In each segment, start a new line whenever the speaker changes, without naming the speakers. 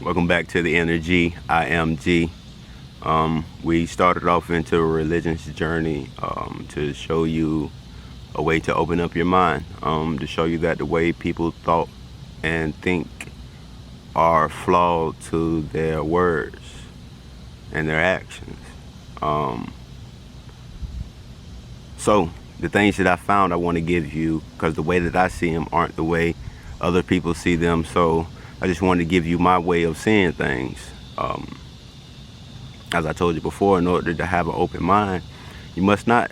Welcome back to the Energy. I am G. We started off into a religious journey to show you a way to open up your mind, to show you that the way people thought and think are flawed to their words and their actions. Um, so, the things that I found I want to give you, because the way that I see them aren't the way other people see them. So, I just wanted to give you my way of seeing things. As I told you before, in order to have an open mind, you must not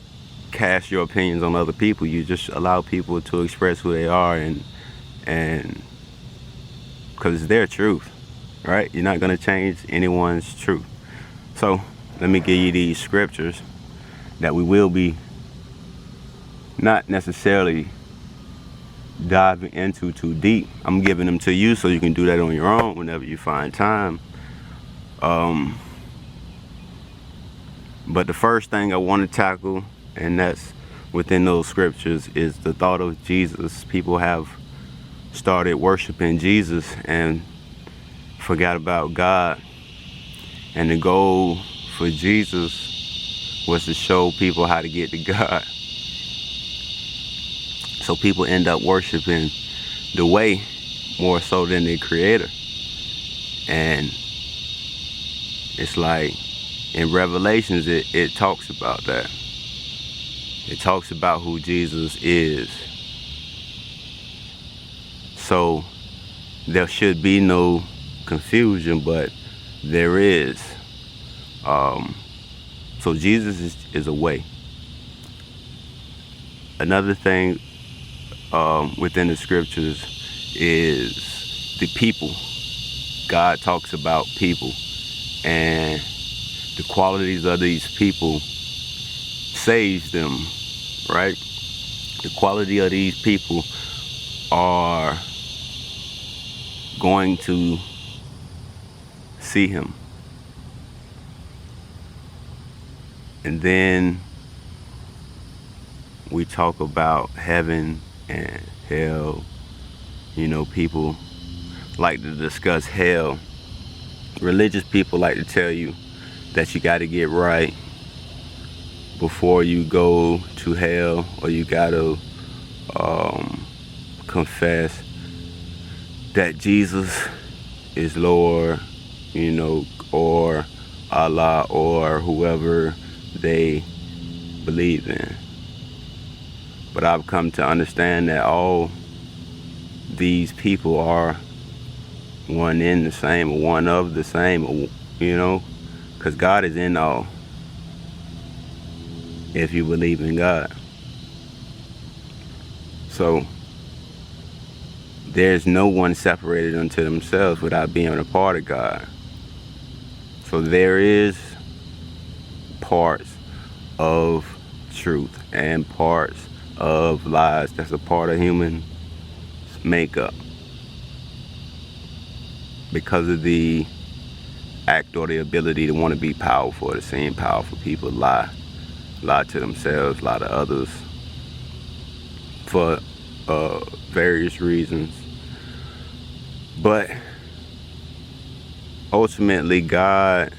cast your opinions on other people. You just allow people to express who they are, and because it's their truth, right? You're not going to change anyone's truth. So let me give you these scriptures that we will be not necessarily diving into too deep. I'm giving them to you so you can do that on your own whenever you find time. But the first thing I want to tackle, and that's within those scriptures, is the thought of Jesus. People have started worshiping Jesus and forgot about God. And the goal for Jesus was to show people how to get to God. So people end up worshiping the way more so than their creator. And it's like in Revelations, it talks about that. It talks about who Jesus is. So there should be no confusion, but there is. So Jesus is a way. Another thing within the scriptures is the people. God talks about people, and the qualities of these people saves them, right? The quality of these people are going to see him. And then we talk about heaven and hell. You know, people like to discuss hell. Religious people like to tell you that you got to get right before you go to hell, or you got to confess that Jesus is Lord, you know, or Allah, or whoever they believe in. But I've come to understand that all these people are one in the same, or one of the same, you know, because God is in all, if you believe in God. So there's no one separated unto themselves without being a part of God. So there is parts of truth and parts of lies. That's a part of human makeup, because of the act or the ability to want to be powerful. The same powerful people lie to themselves, lie to others for various reasons. But ultimately, God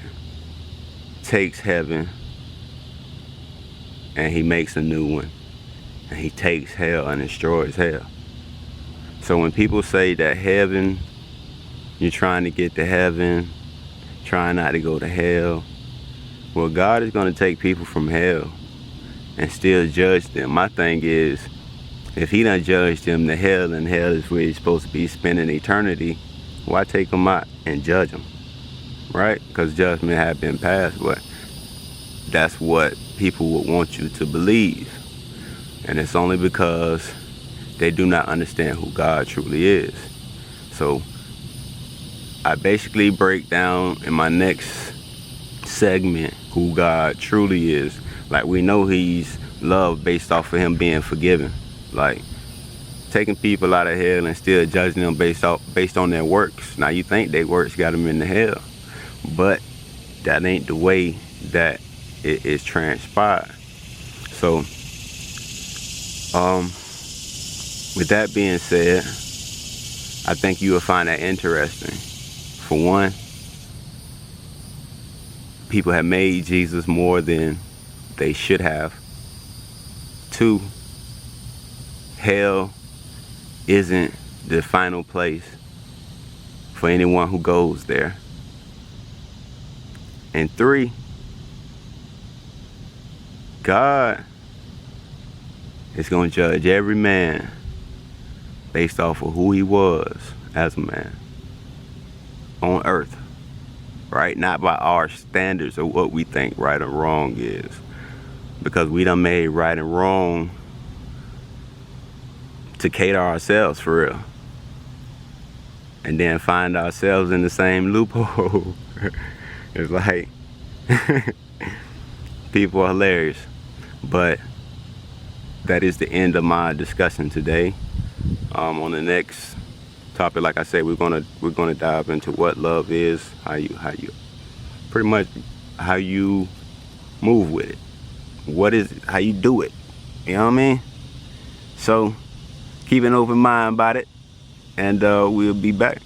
takes heaven and he makes a new one, and he takes hell and destroys hell. So when people say that heaven, you're trying to get to heaven, trying not to go to hell, well, God is going to take people from hell and still judge them. My thing is, if he done judged them to hell, and hell is where he's supposed to be spending eternity, why take them out and judge them, right? Because judgment had been passed, but that's what people would want you to believe. And it's only because they do not understand who God truly is. So I basically break down in my next segment who God truly is. Like, we know he's love based off of him being forgiving. Like, taking people out of hell and still judging them based on their works. Now, you think their works got them into hell, but that ain't the way that it is transpired. So, with that being said, I think you will find that interesting For one, people have made Jesus more than they should have. Two, hell isn't the final place for anyone who goes there. And three, God is going to judge every man based off of who he was as a man on earth, right? Not by our standards of what we think right or wrong is, because we done made right and wrong to cater ourselves for real, and then find ourselves in the same loophole. It's like people are hilarious. But that is the end of my discussion today. On the next topic, like I said, we're gonna dive into what love is, how you pretty much how you move with it, what is it, how you do it. You know what I mean? So keep an open mind about it, and we'll be back.